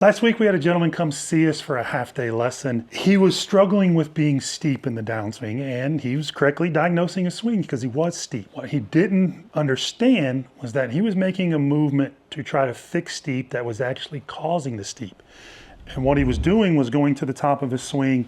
Last week we had a gentleman come see us for a half-day lesson. He was struggling with being steep in the downswing, and he was correctly diagnosing a swing because he was steep. What he didn't understand was that he was making a movement to try to fix steep that was actually causing the steep. And what he was doing was going to the top of his swing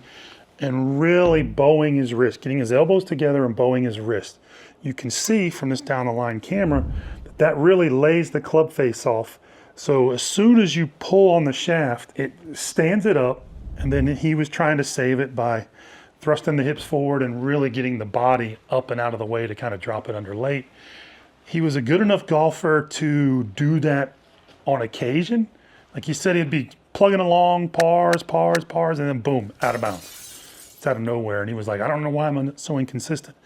and really bowing his wrist, getting his elbows together and bowing his wrist. You can see from this down the line camera that that really lays the club face off. So as soon as you pull on the shaft, it stands it up, and then he was trying to save it by thrusting the hips forward and really getting the body up and out of the way to kind of drop it under late. He was a good enough golfer to do that on occasion. Like he said, he'd be plugging along, pars, and then boom, out of bounds. It's out of nowhere. And he was like, I don't know why I'm so inconsistent.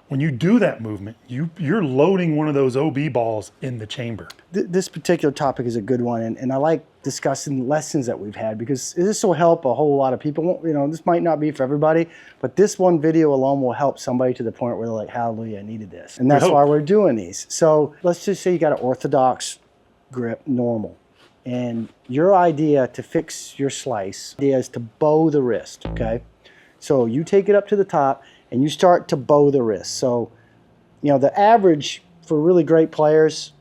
When you do that movement, you're loading one of those OB balls in the chamber. This particular topic is a good one, and I like discussing lessons that we've had because this will help a whole lot of people. You know, this might not be for everybody, but this one video alone will help somebody to the point where they're like, hallelujah, I needed this. And that's why we're doing these. So let's just say you got an orthodox grip, normal. And your idea to fix your slice is to bow the wrist, okay? So you take it up to the top and you start to bow the wrist. So, you know, the average for really great players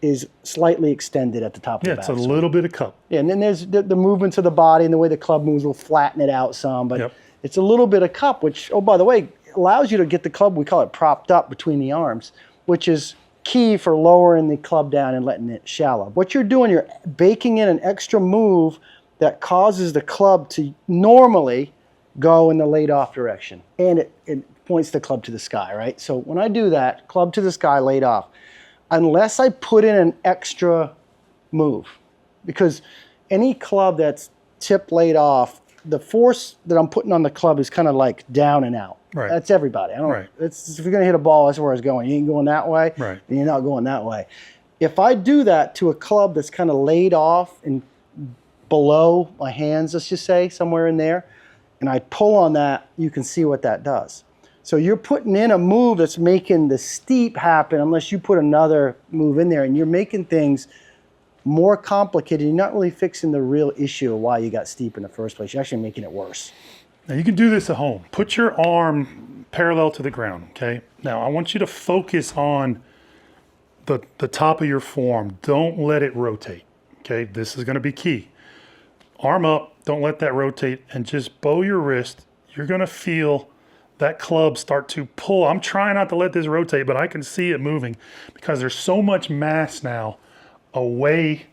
is slightly extended at the top of the backswing. Yeah, it's a little bit of cup. Yeah, and then there's the movements of the body and the way the club moves will flatten it out some, but it's a little bit of cup, which, oh, by the way, allows you to get the club, we call it propped up between the arms, which is key for lowering the club down and letting it shallow. What you're doing, you're baking in an extra move that causes the club to normally go in the laid off direction. And it points the club to the sky, right? So when I do that, club to the sky, laid off, unless I put in an extra move, because any club that's tipped laid off, the force that I'm putting on the club is kind of like down and out. Right. That's everybody. If you're going to hit a ball, that's where it's going. You ain't going that way, right, and you're not going that way. If I do that to a club that's kind of laid off and below my hands, let's just say, somewhere in there, and I pull on that, you can see what that does. So you're putting in a move that's making the steep happen unless you put another move in there, and you're making things more complicated. You're not really fixing the real issue of why you got steep in the first place. You're actually making it worse. Now you can do this at home. Put your arm parallel to the ground, okay? Now I want you to focus on the top of your forearm. Don't let it rotate, okay? This is gonna be key. Arm up, don't let that rotate, and just bow your wrist. You're gonna feel that club start to pull. I'm trying not to let this rotate, but I can see it moving because there's so much mass now away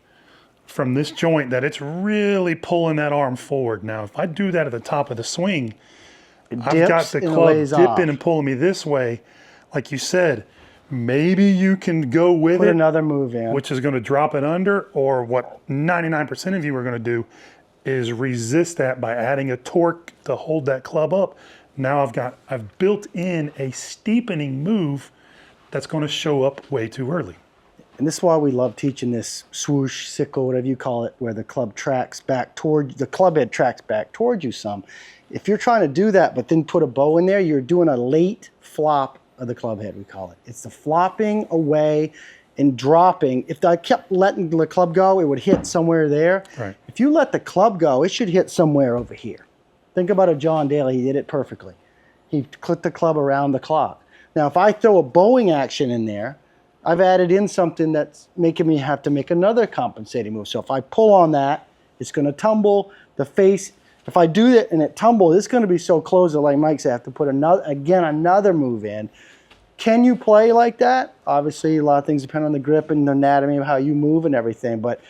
from this joint that it's really pulling that arm forward. Now, if I do that at the top of the swing, I've got the club dipping and pulling me this way. Like you said, maybe you can go with Put another move in, which is going to drop it under, or what 99% of you are going to do is resist that by adding a torque to hold that club up. Now I've built in a steepening move that's going to show up way too early. And this is why we love teaching this swoosh, sickle, whatever you call it, where the club tracks back toward, the club head tracks back towards you some. If you're trying to do that, but then put a bow in there, you're doing a late flop of the club head, we call it. It's the flopping away and dropping. If I kept letting the club go, it would hit somewhere there. Right. If you let the club go, it should hit somewhere over here. Think about a John Daly, he did it perfectly. He clipped the club around the clock. Now, if I throw a bowing action in there, I've added in something that's making me have to make another compensating move. So if I pull on that, it's going to tumble. The face, if I do that and it tumbles, it's going to be so close that, like Mike said, I have to put another move in. Can you play like that? Obviously, a lot of things depend on the grip and the anatomy of how you move and everything. But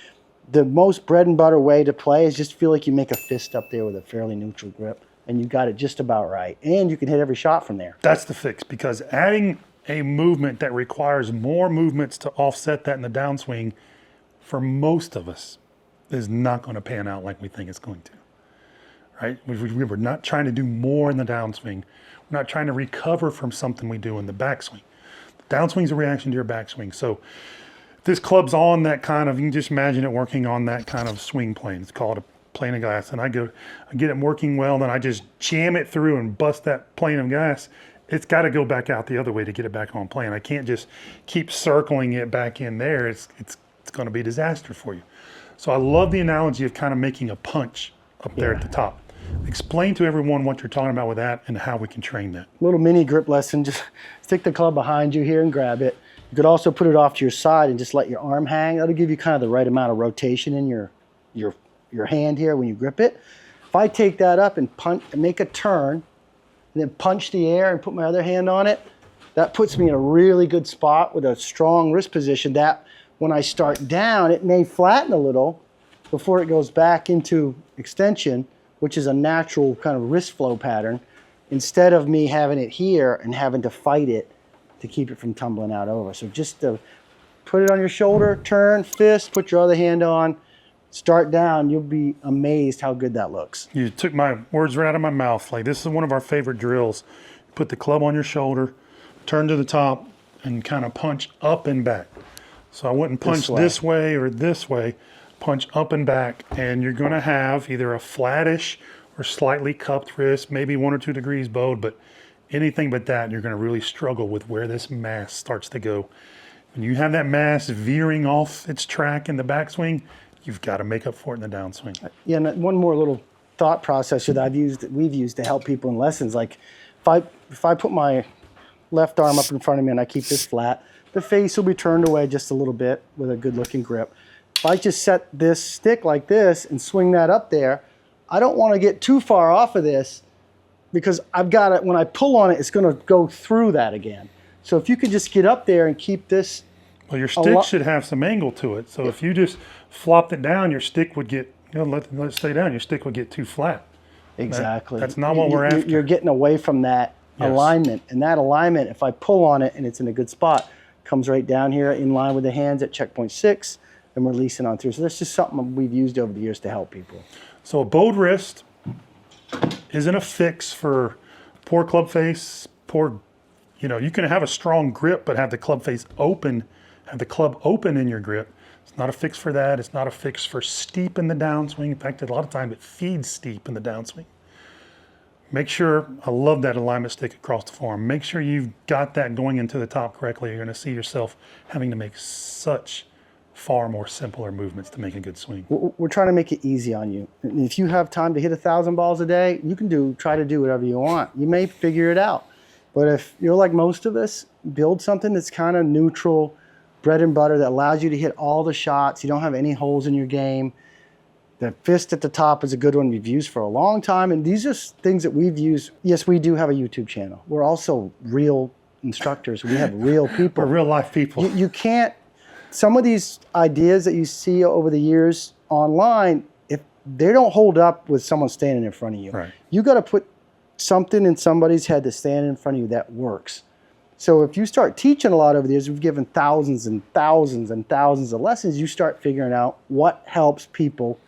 the most bread and butter way to play is just feel like you make a fist up there with a fairly neutral grip, and you got it just about right. And you can hit every shot from there. That's the fix, because adding a movement that requires more movements to offset that in the downswing, for most of us, is not going to pan out like we think it's going to, right? We're not trying to do more in the downswing. We're not trying to recover from something we do in the backswing. The downswing is a reaction to your backswing. So if this club's on that kind of, you can just imagine it working on that kind of swing plane. It's called a plane of glass. And I get it working well, then I just jam it through and bust that plane of glass. It's got to go back out the other way to get it back on plane. I can't just keep circling it back in there. It's going to be a disaster for you. So I love the analogy of kind of making a punch up there at the top. Explain to everyone what you're talking about with that and how we can train that. Little mini grip lesson, just stick the club behind you here and grab it. You could also put it off to your side and just let your arm hang. That'll give you kind of the right amount of rotation in your hand here when you grip it. If I take that up and punch and make a turn and then punch the air and put my other hand on it, that puts me in a really good spot with a strong wrist position that when I start down, it may flatten a little before it goes back into extension, which is a natural kind of wrist flow pattern, instead of me having it here and having to fight it to keep it from tumbling out over. So just to put it on your shoulder, turn, fist, put your other hand on, start down, you'll be amazed how good that looks. You took my words right out of my mouth. Like, this is one of our favorite drills. Put the club on your shoulder, turn to the top, and kind of punch up and back. So I wouldn't punch this way or this way, punch up and back, and you're gonna have either a flattish or slightly cupped wrist, maybe 1 or 2 degrees bowed, but anything but that, you're gonna really struggle with where this mass starts to go. When you have that mass veering off its track in the backswing, you've got to make up for it in the downswing. Yeah, and one more little thought process that we've used to help people in lessons. Like if I put my left arm up in front of me and I keep this flat, the face will be turned away just a little bit with a good looking grip. If I just set this stick like this and swing that up there, I don't want to get too far off of this because I've got it, when I pull on it, it's going to go through that again. So if you could just get up there and keep this. Well, your stick should have some angle to it. So if you just flopped it down, your stick would get, let it stay down, your stick would get too flat. Exactly. That's not what we're after. You're getting away from that alignment. And that alignment, if I pull on it and it's in a good spot, comes right down here in line with the hands at checkpoint 6 and releasing on through. So that's just something we've used over the years to help people. So a bowed wrist isn't a fix for poor club face, you can have a strong grip, but have the club face open, have the club open in your grip. It's not a fix for that. It's not a fix for steep in the downswing. In fact, a lot of time it feeds steep in the downswing. Make sure, I love that alignment stick across the forearm. Make sure you've got that going into the top correctly. You're going to see yourself having to make such far more simpler movements to make a good swing. We're trying to make it easy on you. And if you have time to hit 1,000 balls a day, you can try to do whatever you want. You may figure it out. But if you're like most of us, build something that's kind of neutral, bread and butter, that allows you to hit all the shots. You don't have any holes in your game. The fist at the top is a good one we've used for a long time. And these are things that we've used. Yes, we do have a YouTube channel. We're also real instructors. We have real people. We're real life people. You can't, some of these ideas that you see over the years online, if they don't hold up with someone standing in front of you. Right. You got to put something in somebody's head to stand in front of you that works. So if you start teaching a lot over the years, we've given thousands and thousands and thousands of lessons, you start figuring out what helps people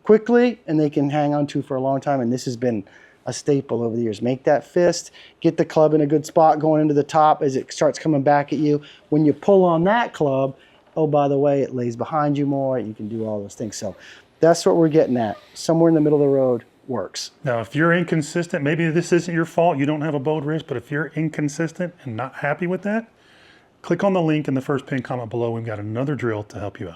quickly and they can hang on to for a long time. And this has been a staple over the years. Make that fist, get the club in a good spot going into the top as it starts coming back at you. When you pull on that club, oh, by the way, it lays behind you more. You can do all those things. So that's what we're getting at. Somewhere in the middle of the road works. Now, if you're inconsistent, maybe this isn't your fault, you don't have a bowed wrist, but if you're inconsistent and not happy with that, click on the link in the first pinned comment below. We've got another drill to help you out.